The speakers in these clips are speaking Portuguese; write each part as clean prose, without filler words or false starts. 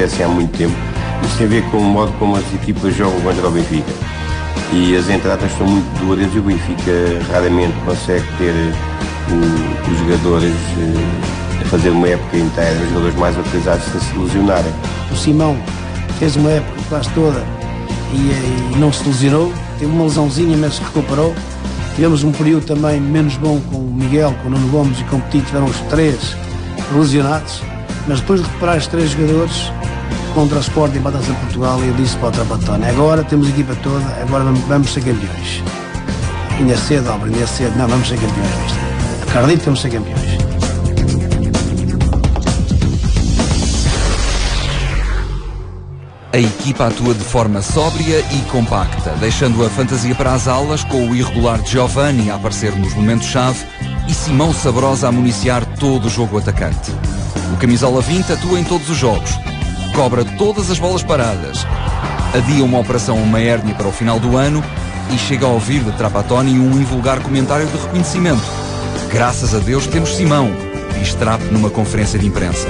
acontecem há muito tempo. Isso tem a ver com o modo como as equipas jogam contra o Benfica. E as entradas são muito duras e o Benfica raramente consegue ter os jogadores a fazer uma época inteira, os jogadores mais utilizados sem se lesionarem. O Simão fez uma época quase toda e não se lesionou, teve uma lesãozinha, mas se recuperou. Tivemos um período também menos bom com o Miguel, com o Nuno Gomes e com o Petit, tiveram os 3 lesionados, mas depois de recuperar os 3 jogadores contra o Sporting e Batança Portugal, eu disse para o Trapattoni, agora temos a equipa toda, agora vamos ser campeões. Ainda é cedo, ainda é cedo, não, vamos ser campeões. Acredito que vamos ser campeões. A equipa atua de forma sóbria e compacta, deixando a fantasia para as alas, com o irregular Giovanni a aparecer nos momentos-chave e Simão Sabrosa a municiar todo o jogo atacante. O camisola 20 atua em todos os jogos, cobra todas as bolas paradas, adia uma operação uma hérnia para o final do ano e chega a ouvir de Trapattoni um invulgar comentário de reconhecimento. Graças a Deus temos Simão, diz Trapp numa conferência de imprensa.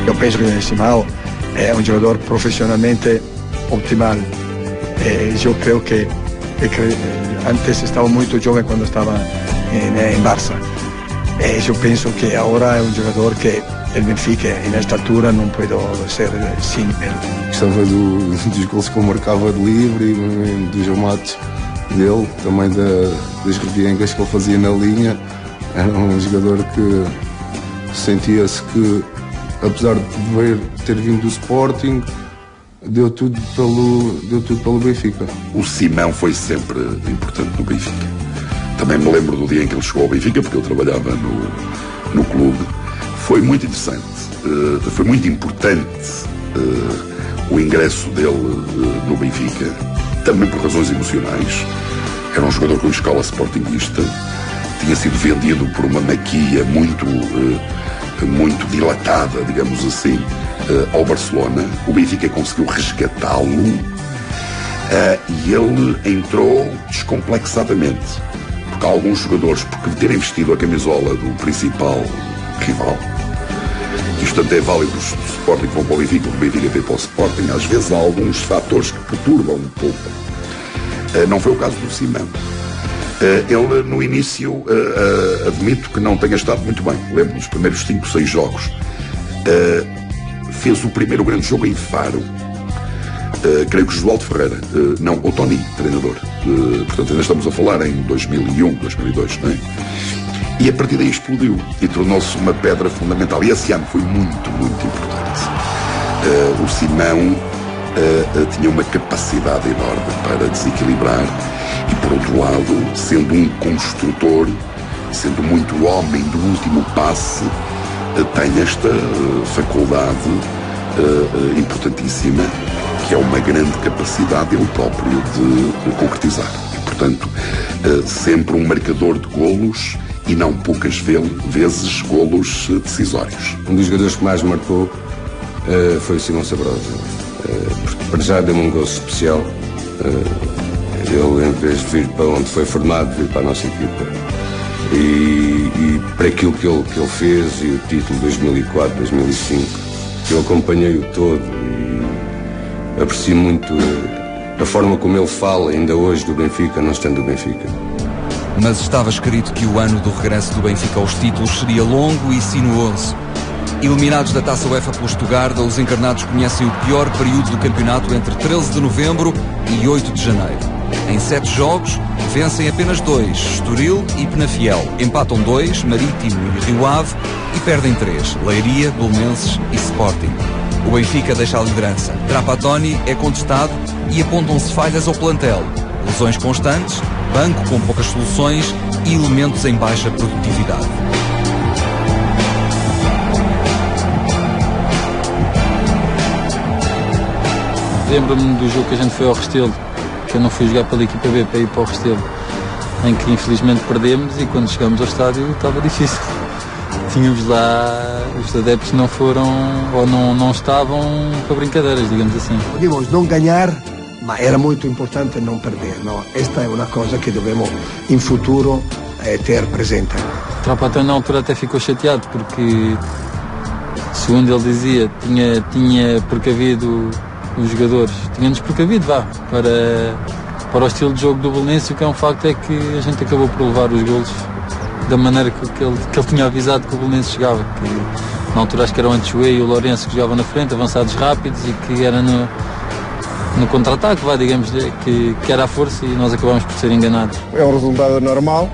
Eu penso que Simão é um jogador profissionalmente optimal. Eu creio que antes estava muito jovem quando estava em Barça. Eu penso que agora é um jogador que o Benfica, nesta altura, não pode ser sem ele. Gostava dos gols que ele marcava de livre, dos remates dele, também das reviengas que ele fazia na linha. Era um jogador que sentia-se que, apesar de ter vindo do Sporting, deu tudo pelo Benfica. O Simão foi sempre importante no Benfica. Também me lembro do dia em que ele chegou ao Benfica, porque eu trabalhava no clube. Foi muito interessante, foi muito importante o ingresso dele no Benfica, também por razões emocionais. Era um jogador com escola sportinguista, tinha sido vendido por uma maquia muito dilatada, digamos assim, ao Barcelona. O Benfica conseguiu resgatá-lo e ele entrou descomplexadamente, porque alguns jogadores, por terem vestido a camisola do principal rival, isto até é válido do Sporting que vão para o Benfica, do Benfica tem para o Sporting, às vezes há alguns fatores que perturbam um pouco. Não foi o caso do Simão. Ele, no início, admito que não tenha estado muito bem. Lembro nos primeiros 5, 6 jogos. Fez o primeiro grande jogo em Faro. Creio que Josualdo Ferreira, não, o Tony, treinador. Portanto, ainda estamos a falar em 2001, 2002, não é? E a partir daí explodiu e tornou-se uma pedra fundamental. E esse ano foi muito, muito importante. O Simão tinha uma capacidade enorme para desequilibrar e, por outro lado, sendo um construtor, sendo muito homem do último passe, tem esta faculdade importantíssima, que é uma grande capacidade ele próprio de concretizar. E, portanto, sempre um marcador de golos e não poucas vezes golos decisórios. Um dos jogadores que mais marcou foi o Simão Sabrosa, porque para já deu-me um gosto especial. Ele, em vez de vir para onde foi formado, veio para a nossa equipa. E para aquilo que ele fez, e o título 2004, 2005, que eu acompanhei-o todo e aprecio muito a forma como ele fala ainda hoje do Benfica, não estando do Benfica. Mas estava escrito que o ano do regresso do Benfica aos títulos seria longo e sinuoso. Eliminados da Taça UEFA pelo Stuttgart, os encarnados conhecem o pior período do campeonato entre 13 de novembro e 8 de janeiro. Em 7 jogos, vencem apenas 2, Estoril e Penafiel. Empatam 2, Marítimo e Rio Ave, e perdem 3, Leiria, Belenenses e Sporting. O Benfica deixa a liderança. Trapattoni é contestado e apontam-se falhas ao plantel. Lesões constantes, banco com poucas soluções e elementos em baixa produtividade. Lembro-me do jogo que a gente foi ao Restelo, que eu não fui jogar pela equipa B para ir para o Restelo, em que infelizmente perdemos e quando chegamos ao estádio estava difícil. Tínhamos lá, os adeptos não foram ou não estavam para brincadeiras, digamos assim. Podíamos não ganhar, mas era muito importante não perder. Não? Esta é uma coisa que devemos, em futuro, ter presente. O Trapattoni na altura até ficou chateado porque Segundo ele dizia, tinha precavido os jogadores, tinha-nos precavido, para o estilo de jogo do Belenenses. O que é um facto é que a gente acabou por levar os golos da maneira que ele tinha avisado que o Belenenses jogava, que na altura acho que era o Antioé e o Lourenço que jogavam na frente, avançados rápidos, e que era no contra-ataque, digamos, que era a força, e nós acabámos por ser enganados. É um resultado normal,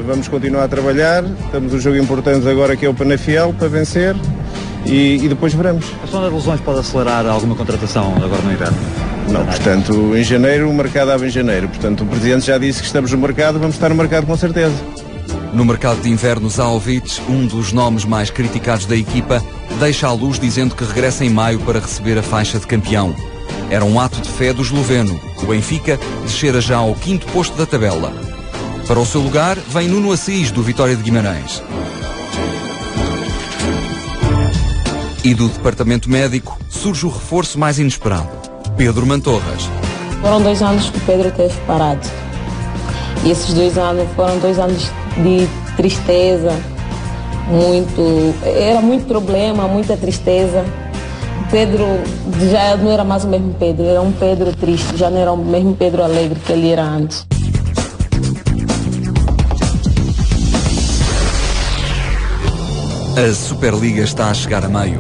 vamos continuar a trabalhar, temos um jogo importante agora que é o Penafiel para vencer, e depois veremos. A zona de lesões pode acelerar alguma contratação agora no inverno? Não, portanto, em janeiro, o mercado abre em janeiro, portanto o Presidente já disse que estamos no mercado, vamos estar no mercado com certeza. No mercado de inverno, Zahovic, um dos nomes mais criticados da equipa, deixa à luz dizendo que regressa em maio para receber a faixa de campeão. Era um ato de fé do esloveno. O Benfica descera já ao 5º posto da tabela. Para o seu lugar, vem Nuno Assis, do Vitória de Guimarães. E do departamento médico surge o reforço mais inesperado, Pedro Mantorras. Foram 2 anos que o Pedro teve parado. E esses 2 anos foram 2 anos de tristeza, era muito problema, muita tristeza. O Pedro já não era mais o mesmo Pedro, era um Pedro triste, já não era o mesmo Pedro alegre que ele era antes. A Superliga está a chegar a meio.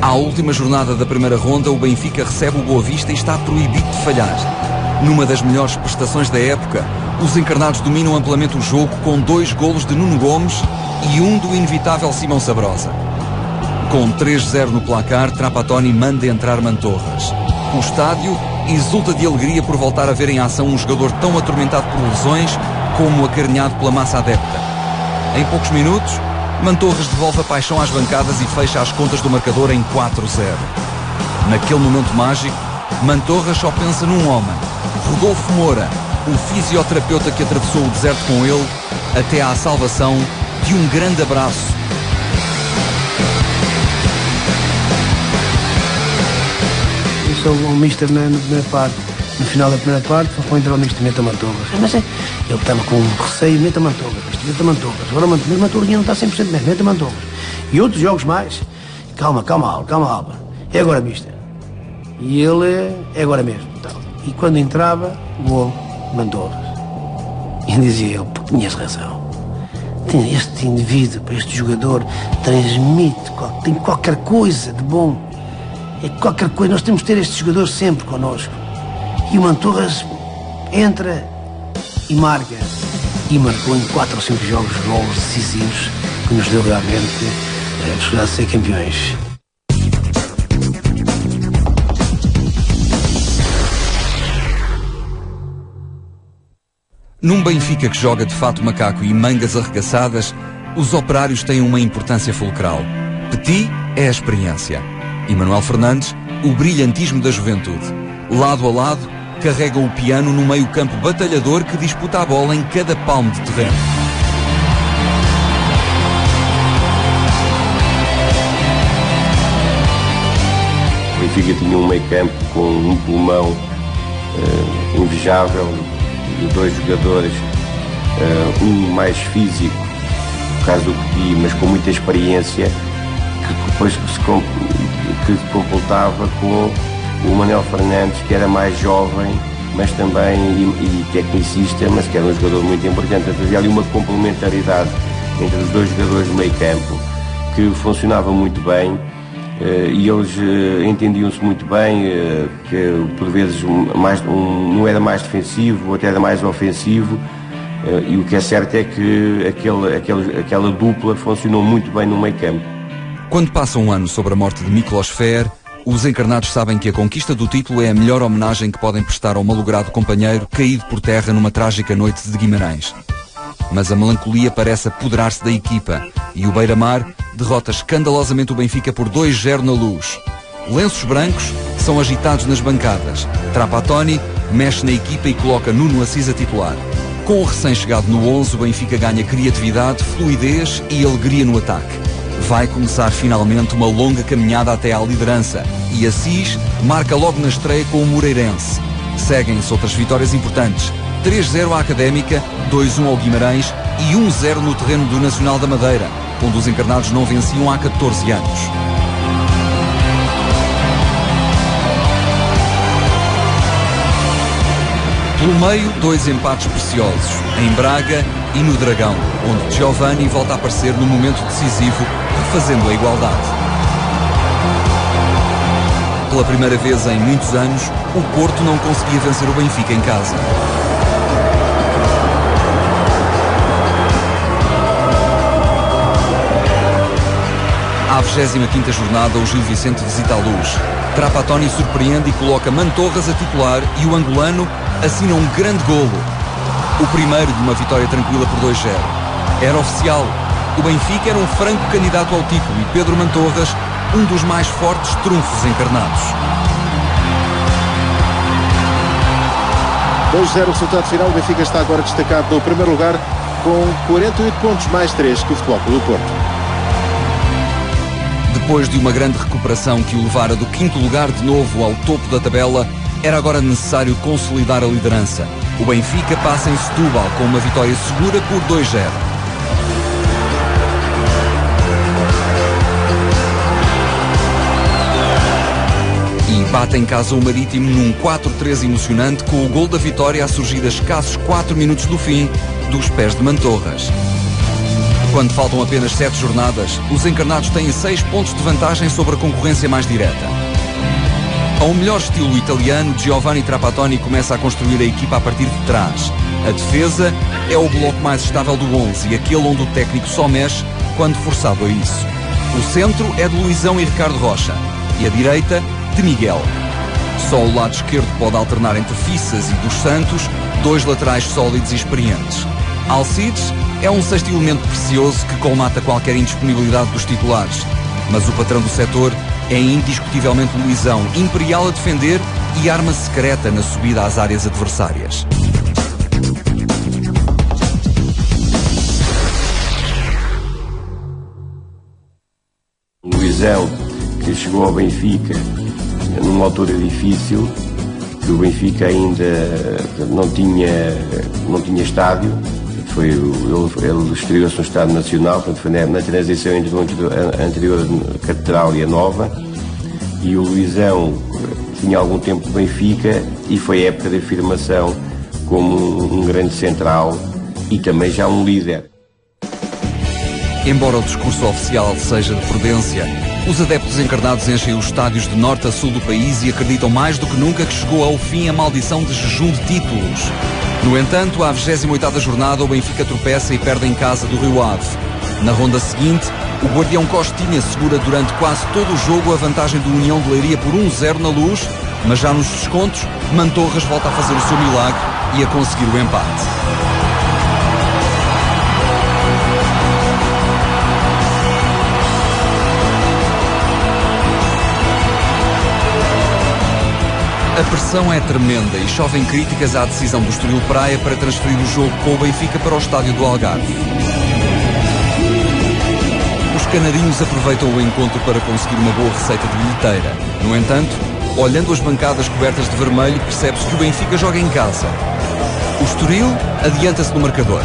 À última jornada da primeira ronda, o Benfica recebe o Boa Vista e está proibido de falhar. Numa das melhores prestações da época, os encarnados dominam amplamente o jogo com 2 golos de Nuno Gomes e um do inevitável Simão Sabrosa. Com 3-0 no placar, Trapattoni manda entrar Mantorras. O estádio exulta de alegria por voltar a ver em ação um jogador tão atormentado por lesões como acarinhado pela massa adepta. Em poucos minutos, Mantorras devolve a paixão às bancadas e fecha as contas do marcador em 4-0. Naquele momento mágico, Mantorras só pensa num homem, Rodolfo Moura, o fisioterapeuta que atravessou o deserto com ele até à salvação de um grande abraço. Eu sou o mister na primeira parte. No final da primeira parte, foi entrar o mister, meta Mantorras. Mas ele estava com receio, meta Mantorras. Agora o Mantorras não está 100% bem, meta Mantorras. E outros jogos mais. Calma, Alba. É agora, mister. E ele é agora mesmo. Então. E quando entrava, gol, Mantorras. E dizia eu, tinhas razão. Este indivíduo, este jogador, transmite, tem qualquer coisa de bom. É qualquer coisa, nós temos de ter este jogador sempre connosco. E o Mantorras entra e marca. E marcou em 4 ou 5 jogos gols decisivos que nos deu realmente a possibilidade de ser campeões. Num Benfica que joga de fato macaco e mangas arregaçadas, os operários têm uma importância fulcral. Petit é a experiência e Manuel Fernandes, o brilhantismo da juventude. Lado a lado, carregam o piano no meio-campo batalhador que disputa a bola em cada palmo de terreno. O Benfica tinha um meio-campo com um pulmão invejável, de 2 jogadores, um mais físico, no caso do Petit, mas com muita experiência, que depois se completava com o Manuel Fernandes, que era mais jovem, mas também e tecnicista, mas que era um jogador muito importante. Havia ali uma complementaridade entre os 2 jogadores do meio campo que funcionava muito bem, e eles entendiam-se muito bem, que por vezes um era mais defensivo, outro era mais ofensivo, e o que é certo é que aquela dupla funcionou muito bem no meio campo. Quando passa um ano sobre a morte de Miklos Fer, os encarnados sabem que a conquista do título é a melhor homenagem que podem prestar ao malogrado companheiro caído por terra numa trágica noite de Guimarães. Mas a melancolia parece apoderar-se da equipa e o Beira-Mar derrota escandalosamente o Benfica por 2-0 na Luz. Lenços brancos são agitados nas bancadas. Trapattoni mexe na equipa e coloca Nuno Assis a titular. Com o recém-chegado no 11, o Benfica ganha criatividade, fluidez e alegria no ataque. Vai começar finalmente uma longa caminhada até à liderança e Assis marca logo na estreia com o Moreirense. Seguem-se outras vitórias importantes. 3-0 à Académica, 2-1 ao Guimarães e 1-0 no terreno do Nacional da Madeira. onde os encarnados não venciam há 14 anos. Pelo meio, 2 empates preciosos, em Braga e no Dragão, onde Giovanni volta a aparecer no momento decisivo, fazendo a igualdade. Pela primeira vez em muitos anos, o Porto não conseguia vencer o Benfica em casa. À 25ª jornada, o Gil Vicente visita a Luz. Trapattoni surpreende e coloca Mantorras a titular e o angolano assina um grande golo. O primeiro de uma vitória tranquila por 2-0. Era oficial. O Benfica era um franco candidato ao título e Pedro Mantorras, um dos mais fortes trunfos encarnados. 2-0 o resultado final. O Benfica está agora destacado no primeiro lugar com 48 pontos mais 3 que o Futebol Clube do Porto. Depois de uma grande recuperação que o levara do 5º lugar de novo ao topo da tabela, era agora necessário consolidar a liderança. O Benfica passa em Setúbal com uma vitória segura por 2-0. E bate em casa o Marítimo num 4-3 emocionante, com o gol da vitória a surgir a escassos 4 minutos do fim, dos pés de Mantorras. Quando faltam apenas 7 jornadas, os encarnados têm 6 pontos de vantagem sobre a concorrência mais direta. Ao melhor estilo italiano, Giovanni Trapattoni começa a construir a equipa a partir de trás. A defesa é o bloco mais estável do 11 e aquele onde o técnico só mexe quando forçado a isso. O centro é de Luizão e Ricardo Rocha e a direita de Miguel. Só o lado esquerdo pode alternar entre Fissas e dos Santos, 2 laterais sólidos e experientes. Alcides é um sexto elemento precioso que colmata qualquer indisponibilidade dos titulares. Mas o patrão do setor é indiscutivelmente Luizão, imperial a defender e arma secreta na subida às áreas adversárias. Luizão, que chegou ao Benfica numa altura difícil, que o Benfica ainda não tinha estádio. Ele estreou-se no Estádio Nacional, portanto foi na transição entre a anterior Catedral e a nova, e o Luizão tinha algum tempo de Benfica e foi a época de afirmação como um grande central e também já um líder. Embora o discurso oficial seja de prudência, os adeptos encarnados enchem os estádios de norte a sul do país e acreditam mais do que nunca que chegou ao fim a maldição de jejum de títulos. No entanto, à 28ª jornada, o Benfica tropeça e perde em casa do Rio Ave. Na ronda seguinte, o guardião Costinha segura durante quase todo o jogo a vantagem do União de Leiria por 1-0 na Luz, mas já nos descontos, Mantorras volta a fazer o seu milagre e a conseguir o empate. A pressão é tremenda e chovem críticas à decisão do Estoril Praia para transferir o jogo com o Benfica para o estádio do Algarve. Os canarinhos aproveitam o encontro para conseguir uma boa receita de bilheteira. No entanto, olhando as bancadas cobertas de vermelho, percebe-se que o Benfica joga em casa. O Estoril adianta-se no marcador.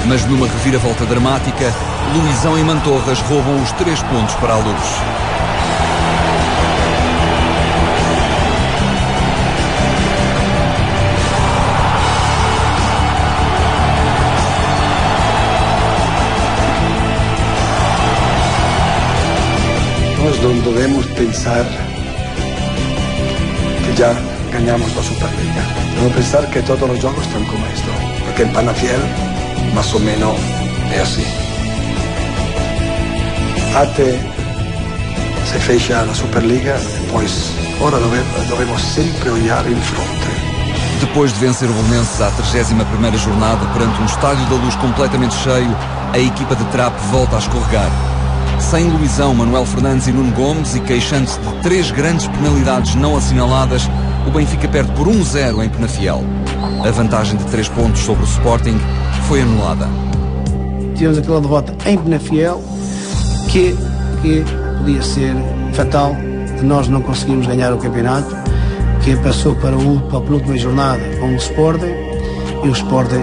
Mas numa reviravolta dramática, Luizão e Mantorras roubam os 3 pontos para a Luz. Nós não devemos pensar que já ganhamos a Superliga. Devemos pensar que todos os jogos estão como isto. Porque em Penafiel, mais ou menos, é assim. Até se fecha a Superliga, depois, ora devemos sempre olhar em frente. Depois de vencer o Belenenses à 31ª jornada perante um estádio da Luz completamente cheio, a equipa de Trapp volta a escorregar. Sem Luizão, Manuel Fernandes e Nuno Gomes e queixando-se de 3 grandes penalidades não assinaladas, o Benfica perde por 1-0 em Penafiel. A vantagem de 3 pontos sobre o Sporting foi anulada. Tivemos aquela derrota em Penafiel que podia ser fatal, de nós não conseguimos ganhar o campeonato. quem passou para a penúltima jornada com o Sporting, e o Sporting